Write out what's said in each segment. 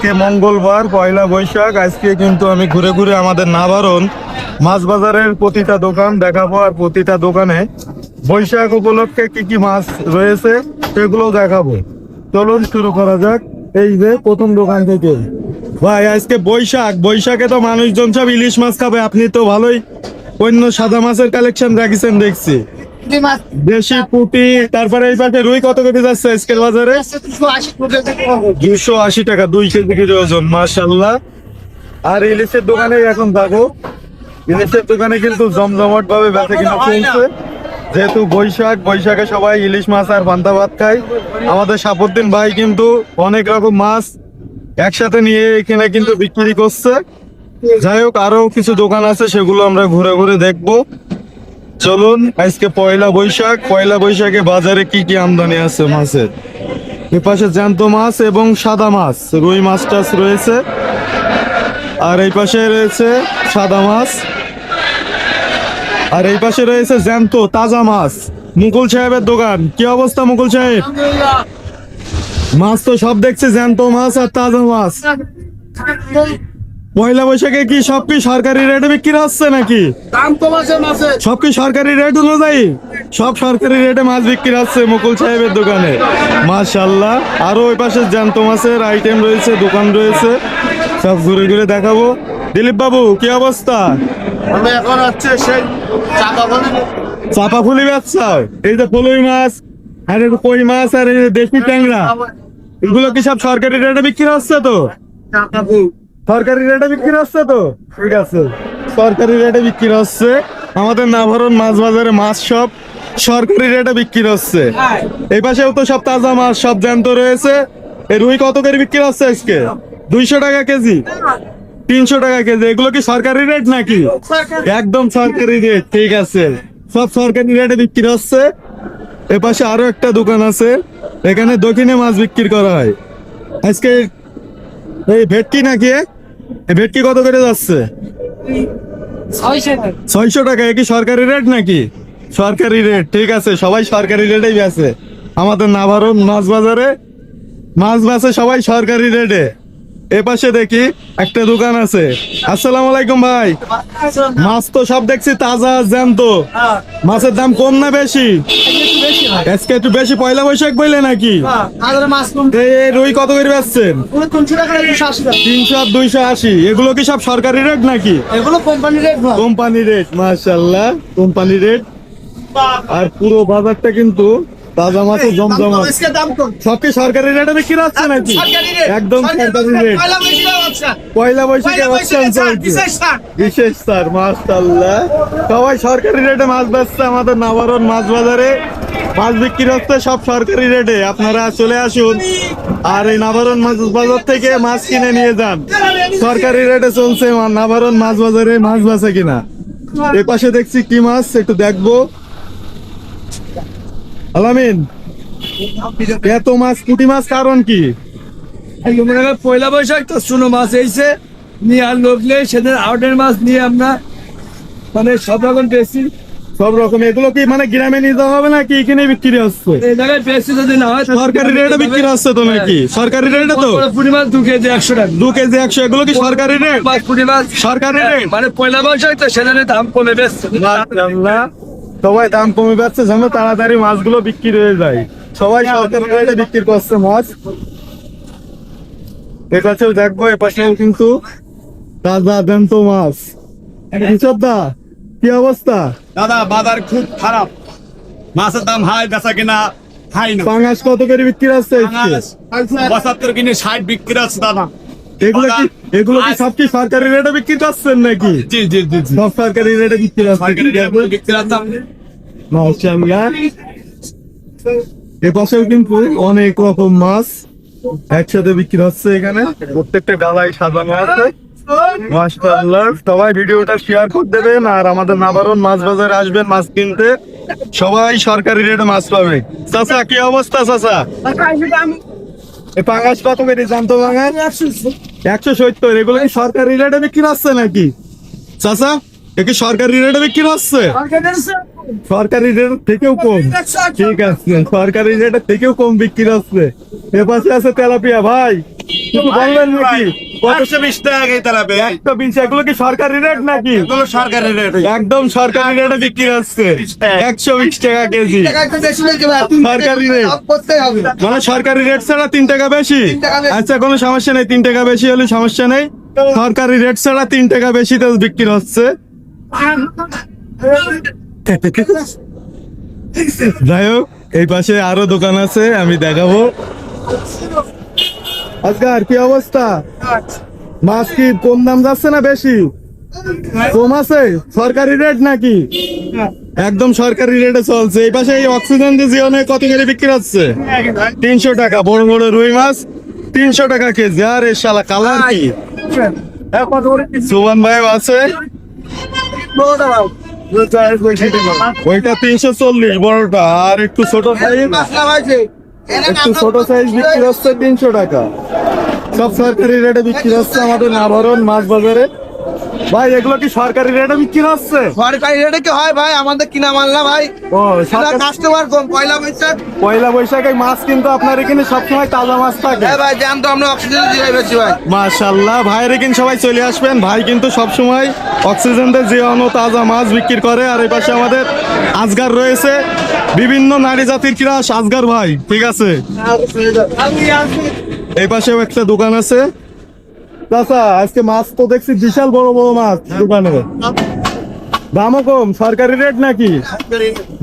আজকে মঙ্গলবার পয়লা বৈশাখ। আজকে কিন্তু আমি ঘুরে ঘুরে আমাদের নাভারন মাছ বাজারের প্রতিটা দোকান দেখাবো, আর প্রতিটা দোকানে বৈশাখ উপলক্ষে কি কি মাছ রয়েছে সেগুলো দেখাবো। চলুন শুরু করা যাক। এই যে প্রথম দোকান থেকে। ভাই আজকে বৈশাখে তো মানুষজন সব ইলিশ মাছ খাবে, আপনি তো ভালোই অন্য সাদা মাছের কালেকশন রাখিছেন দেখছি। দেশি পুঁটি, তারপরে এই পাশে রুই কত করে যাচ্ছে আজকের বাজারে? 280 টাকা 2 কেজি ওজন, মাশাআল্লাহ। আর ইলিশের দোকানে এখন থাকো, ইলিশের দোকানে কিন্তু জমজমাট ভাবে বেচা কিনা চলছে, যেহেতু বৈশাখে সবাই ইলিশ মাছ আর পান্তা ভাত খায়। আমাদের সাপরদ্দিন ভাই কিন্তু অনেক রকম মাছ একসাথে নিয়ে এখানে কিন্তু বিক্রি করছে। যাই হোক, আরো কিছু দোকান আছে, সেগুলো আমরা ঘুরে ঘুরে দেখবো। চলুন, আজকে পয়লা বৈশাখে বাজারে কি কি আমদানি আছে মাছের। এ পাশে জ্যান্ত মাছ এবং সাদা মাছ, রুই মাছ টাছ রয়েছে, আর এই পাশে রয়েছে সাদা মাছ, আর এই পাশে রয়েছে জ্যান্ত তাজা মাছ। মুকুল সাহেবের দোকান, কি অবস্থা মুকুল সাহেব? মাছ তো সব দেখছে জ্যান্ত মাছ আর তাজা মাছ। পয়লা বৈশাখে কি সব কি সরকারি রেটে বিক্রি হচ্ছে নাকি? সব কি সরকারি রেট অনুযায়ী? সব সরকারি রেটে মাছ বিক্রি হচ্ছে মুকুল সাহেবের দোকানে, মাশাআল্লাহ। আরো ওই পাশে জ্যান্ত মাছের আইটেম রয়েছে, দোকান রয়েছে, সব ঘুরে ঘুরে দেখাবো। দিলীপ বাবু, কি অবস্থা? আমি এখন হচ্ছে সেই চাপা ফুলি ব্যবসা। এই যে ফলুই মাছ আর এই যে কই মাছ আর এই যে দেশি ট্যাংরা, এগুলো কি সব সরকারি রেটে বিক্রি হচ্ছে তো? সরকারি রেটে বিক্রি হচ্ছে তো? ঠিক আছে, সরকারি রেটে বিক্রি হচ্ছে। আমাদের নাভারন মাছ বাজারে মাছ সব সরকারি রেটে বিক্রি হচ্ছে। এই পাশেও তো সব তাজা মাছ, সব জ্যান্ত রয়েছে। এই রুই কত করে বিক্রি হচ্ছে আজকে? 200 টাকা কেজি, 300 টাকা কেজি। এগুলো কি সরকারি রেট নাকি? একদম সরকারি রেট, ঠিক আছে, সব সরকারি রেটে বিক্রি হচ্ছে। এ পাশে আরো একটা দোকান আছে, এখানে দক্ষিণে মাছ বিক্রি করা হয়। আজকে এই ভেটকি নাকি, এই ভেটকি কত করে যাচ্ছে? 600 টাকা। কি সরকারি রেট নাকি? সরকারি রেট, ঠিক আছে, সবাই সরকারি রেটেই বেচে। আমাদের নাভারন মাছ বাজারে মাছ বেচে সবাই সরকারি রেটে। এ পাশে দেখি একটা দোকান আছে। আসসালামু আলাইকুম ভাই। মাছ তো সব দেখছি তাজা জ্যান্ত, মাছের দাম কম না বেশি? আজকে একটু বেশি পয়লা বৈশাখ বইলে নাকি? এই রুই কত করে বেচছেন? 300 আর 280। এগুলো কি সব সরকারি রেট নাকি? এগুলো কোম্পানি রেট। কোম্পানি রেট, মাশাআল্লাহ, কোম্পানি রেট। আর পুরো বাজারটা কিন্তু তাজা মাছের জমজমাট। সব কি সরকারি রেটে বিক্রি হচ্ছে নাকি? একদম সরকারি রেট। পয়লা বৈশাখে বিশেষ স্যার, মাশাআল্লাহ, সবাই সরকারি রেটে মাছ বেচছে। আমাদের নাভারন মাছ বাজারে মাছ বিক্রি হচ্ছে সব সরকারি রেটে। আপনারা চলে আসুন আর এই নাভারন মাছ বাজার থেকে মাছ কিনে নিয়ে যান। সরকারি রেটে চলছে নাভারন মাছ বাজারে মাছ বেচে কিনা। এ পাশে দেখছি কি মাছ, একটু দেখবো। আলামিন, এত মাছ, পুঁটি মাছ কারণ কি? পয়লা বৈশাখ তো শুনো মাছ এইছে নিয়ে আর লোকলে সেদিন আউটের মাছ নিয়ে আমরা মানে সব রকম বেশি সব রকম। এগুলো কি মানে গ্রামে নিতে হবে নাকি এখানে বিক্রি হচ্ছে? এই জায়গায় বেশি যদি না হয় সরকারি রেটে বিক্রি হচ্ছে তো নাকি? সরকারি রেটে তো পুঁটি মাছ 2 কেজি 100 টাকা। 2 কেজি 100। এগুলো কি সরকারি রেট? পুঁটি মাছ সরকারি রেট, মানে পয়লা বৈশাখ তো সেদিন দাম কমে বেশি। মাশাআল্লাহ, সবাই দাম কমে যাচ্ছে যেন তাড়াতাড়ি মাছগুলো বিক্রি হয়ে যায়। সবাই সরকারি রেটে বিক্রি করছে মাছ। এ পাশেও দেখবো, এ পাশেও কিন্তু তাজা জ্যান্ত মাছ। দা, কি অবস্থা? দাদা বাজার খুব খারাপ, মাছের দাম হাই, বেচা কিনা হাই না। পাঙাশ কত করে বিক্রি হচ্ছে? 75 কিনে 60 বিক্রি আছে দাদা। এগুলো কি সব কি সরকারি রেটে বিক্রি করছেন নাকি? জি জি জি জি, সব সরকারি রেটে বিক্রি সরকারি রেটে বিক্রি আছে। মাশাআল্লাহ। এ পাশেও কিন্তু অনেক রকম মাছ একসাথে বিক্রি হচ্ছে এখানে, প্রত্যেকটা ডালায় সাজানো আছে, মাশাআল্লাহ। সবাই ভিডিওটা শেয়ার করে দেবেন আর আমাদের নাভারন মাছ বাজারে আসবেন মাছ কিনতে। সবাই সরকারি রেটে মাছ পাবে। চাচা, কি অবস্থা চাচা? এই পাঙাশ কত করে জানতো? পাঙাশ 170। এগুলো কি সরকারি রেটে বিক্রি হচ্ছে নাকি চাচা? এ কি সরকারি রেটে বিক্রি হচ্ছে? সরকারি রেটের থেকেও কম। ঠিক আছে, সরকারি রেটের থেকেও কম বিক্রি হচ্ছে। এ পাশে আছে তেলাপিয়া ভাই, কিছু বলবেন নাকি? 120 টাকা কেজি তেলাপিয়া। 120, এগুলো কি সরকারি রেট নাকি? এগুলো সরকারি রেট। একদম সরকারি রেটে বিক্রি হচ্ছে, 120 টাকা কেজি সরকারি রেট। মানে সরকারি রেট ছাড়া 3 টাকা বেশি। আচ্ছা, কোনো সমস্যা নেই, 3 টাকা বেশি হলে সমস্যা নেই। সরকারি রেট ছাড়া 3 টাকা বেশি তেল বিক্রি হচ্ছে। যাই হোক, এই পাশে আরো দোকান আছে, আমি দেখাবো। আজকার কি অবস্থা? মাছ কি কম দাম যাচ্ছে না বেশি? কম আছে, সরকারি রেট নাকি? একদম সরকারি রেটে চলছে। এই পাশে এই অক্সিজেন জিওনে কত করে বিক্রি হচ্ছে? 300 টাকা। বড় বড় রুই মাছ 300 টাকা কেজি। আর এ শালা কালার কি? সুমন ভাই আছে, ওইটা 340 বড়টা, আর একটু ছোট সাইজ, একটু ছোট সাইজ বিক্রি হচ্ছে 300 টাকা। সব সরকারি রেটে বিক্রি হচ্ছে আমাদের নাভারণ মাছ বাজারে। ভাই, এগুলো কি সরকারি রেটে বিক্রি হচ্ছে? সরকারি রেটে কি হয় ভাই? আমাদের কিনা মাল না ভাই, ও, সরকার- কাস্টমার কম। পয়লা বৈশাখ পয়লা বৈশাখে মাছ কিন্তু আপনার এখানে সবসময় তাজা মাছ থাকে। হ্যাঁ ভাই, জান তো আমরা অক্সিজেন দিয়ে বেশি ভাই। মাশাআল্লাহ, ভাইয়ের এখানে সবাই চলে আসবেন। ভাই কিন্তু সবসময় অক্সিজেন দিয়ে জিওনো তাজা মাছ বিক্রি করে। আর এই পাশে আমাদের আজগার রয়েছে, বিভিন্ন নারী জাতির ক্রাশ আজগার ভাই। ঠিক আছে, এই পাশেও একটা দোকান আছে। চাচা, আজকে মাছ তো দেখছি বিশাল বড় বড় মাছ দোকানে, দামও কম, সরকারি রেট নাকি?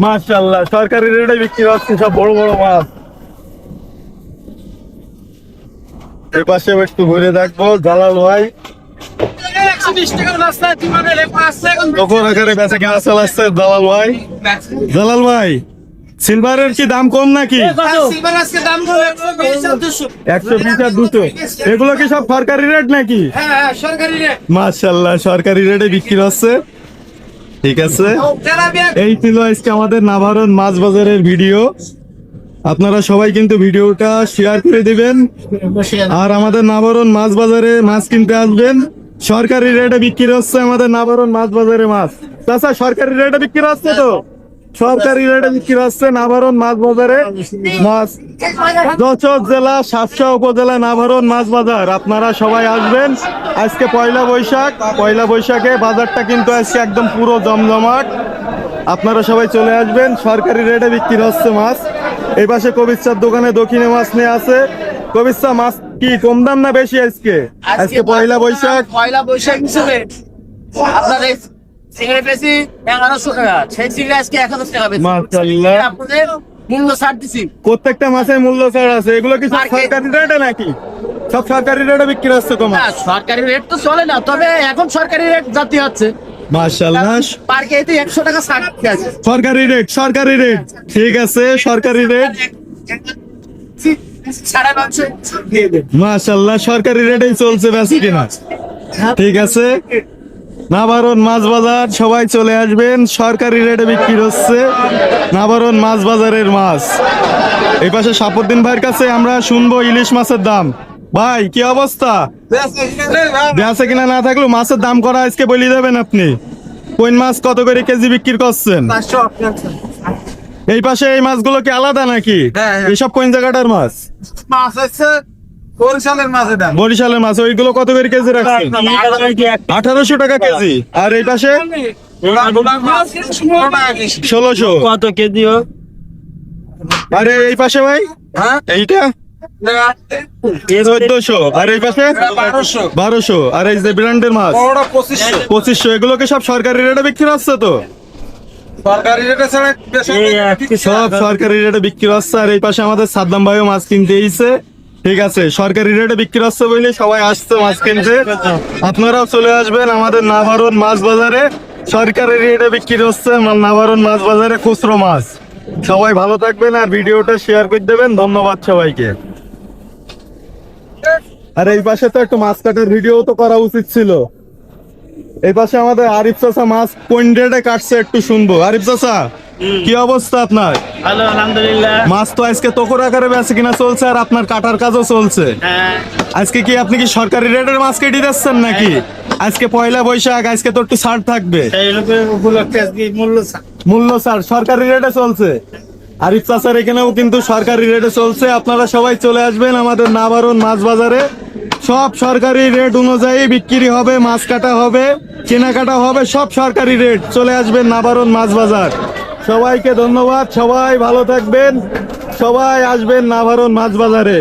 মাশাআল্লাহ, সরকারি রেটে বিক্রি হচ্ছে সব বড় বড় মাছ। এই পাশে একটু ঘুরে দেখবো। জালাল ভাই তখন আকারে বেচা কেনা চালাচ্ছে। জালাল ভাই, জালাল ভাই, সিলভারের কি দাম কম নাকি? 120 আর 200, এগুলো কি সব সরকারি রেট নাকি? মাশাআল্লাহ, সরকারি রেটে বিক্রি হচ্ছে। ঠিক আছে, এই ছিল আজকে আমাদের নাভারণ মাছ বাজারের ভিডিও। আপনারা সবাই কিন্তু ভিডিওটা শেয়ার করে দিবেন, আর আমাদের নাভারণ মাছ বাজারে মাছ কিনতে আসবেন। সরকারি রেটে বিক্রি হচ্ছে আমাদের নাভারণ মাছ বাজারে মাছ। চাচা, সরকারি রেটে বিক্রি হচ্ছে তো? সরকারি রেটে বিক্রি হচ্ছে নাভারণ মাছ বাজারে মাছ। যশোর জেলা, সাতক্ষীরা উপজেলা নাভারণ মাছ বাজার। আপনারা সবাই আসবেন। আজকে পয়লা বৈশাখ, পয়লা বৈশাখে বাজারটা কিন্তু আজকে একদম পুরো জমজমাট। আপনারা সবাই চলে আসবেন। সরকারি রেটে বিক্রি হচ্ছে মাছ। এই পাশে কবির দোকানে দক্ষিণে মাছ নিয়ে আছে। কবির মাছ কি কম দাম না বেশি আজকে? আজকে পয়লা বৈশাখ। পয়লা বৈশাখ হিসেবে আপনার এই সিগারেট বেশি 1100 টাকা, সেই সিগারেট আজকে 1000 টাকা বেশি। মাশাআল্লাহ, আপনাদের মূল্য ছাড় দিছি। প্রত্যেকটা মাছের মূল্য ছাড় আছে। এগুলো কি সব সরকারি রেটে নাকি? সব সরকারি রেটে বিক্রি হচ্ছে তো না, মাছ? সরকারি রেট তো চলে না, তবে এখন সরকারি রেট জাতি হচ্ছে। মাশাআল্লাহ, পার কেজিতে 100 টাকা ছাড় দিতে আছে। সরকারি রেট, সরকারি রেট। ঠিক আছে, সরকারি রেট। সাড়ে 900 দিয়ে দেন। মাশাআল্লাহ, সরকারি রেটেই চলছে বেশি কিনা। ঠিক আছে, নাভারণ মাছ বাজার সবাই চলে আসবেন। সরকারি রেটে বিক্রি হচ্ছে নাভারণ মাছ বাজারের মাছ। এই পাশে সাপুদ্দিন ভাইয়ের কাছে আমরা শুনবো ইলিশ মাছের দাম। ভাই, কি অবস্থা? বেচা কিনা না থাকলেও মাছের দাম করা আজকে বলে দেবেন আপনি। কোন মাছ কত করে কেজি বিক্রি করছেন? এই পাশে এই মাছগুলো কি আলাদা নাকি? হ্যাঁ, হ্যাঁ। এসব কোন জায়গাটার মাছ? মাছ হচ্ছে বরিশালের মাছ। এটা বরিশালের মাছ। ওইগুলো কত করে কেজি রাখছেন? 1800 টাকা কেজি। আর এই পাশে 1600। কত কেজি হোক? আরে এই পাশে ভাই, হ্যাঁ, এইটা 1400। আর এই পাশে 1200। আর এই যে ব্র্যান্ডের মাছ 2500। এগুলোকে সব সরকারি রেটে বিক্রি হচ্ছে তো? সরকারি রেটে ছাড়া সব সরকারি রেটে বিক্রি হচ্ছে। আর এই পাশে আমাদের সাদ্দাম ভাইও মাছ কিনতে এসেছে। ঠিক আছে, সরকারি রেটে বিক্রি হচ্ছে বলে সবাই আসছে মাছ কিনতে। আপনারাও চলে আসবেন আমাদের নাভারণ মাছ বাজারে। সরকারি রেটে বিক্রি হচ্ছে নাভারণ মাছ বাজারে খুচরো মাছ। সবাই ভালো থাকবেন আর ভিডিওটা শেয়ার করে দেবেন। ধন্যবাদ সবাইকে। আর এই পাশে তো একটু মাছ কাটার ভিডিও তো করা উচিত ছিল। এই পাশে আমাদের আরিফ চাচা মাছ কোন রেটে কাটছে একটু শুনবো। আরিফ চাচা, কি অবস্থা আপনার? ভালো, আলহামদুলিল্লাহ। মাছ তো আজকে তকর আকারে বেচে কিনা চলছে, আর আপনার কাটার কাজও চলছে। হ্যাঁ, আজকে কি আপনি কি সরকারি রেটের মাছ কেটে দিচ্ছেন নাকি? আজকে পয়লা বৈশাখ, আজকে তো একটু ছাড় থাকবে। এই লোকের উপলক্ষে আজকে মূল্য ছাড়। মূল্য স্যার সরকারি রেটে চলছে। আরিফ চাচার এখানেও কিন্তু সরকারি রেটে চলছে। আপনারা সবাই চলে আসবেন আমাদের নাবারণ মাছ বাজারে। সব সরকারি রেট অনুযায়ী বিক্রি হবে, মাছ কাটা হবে, কেনাকাটা হবে, সব সরকারি রেট। চলে আসবেন নাবারণ মাছ বাজার। সবাইকে ধন্যবাদ, সবাই ভালো থাকবেন, সবাই আসবেন নাবারণ মাছ বাজারে।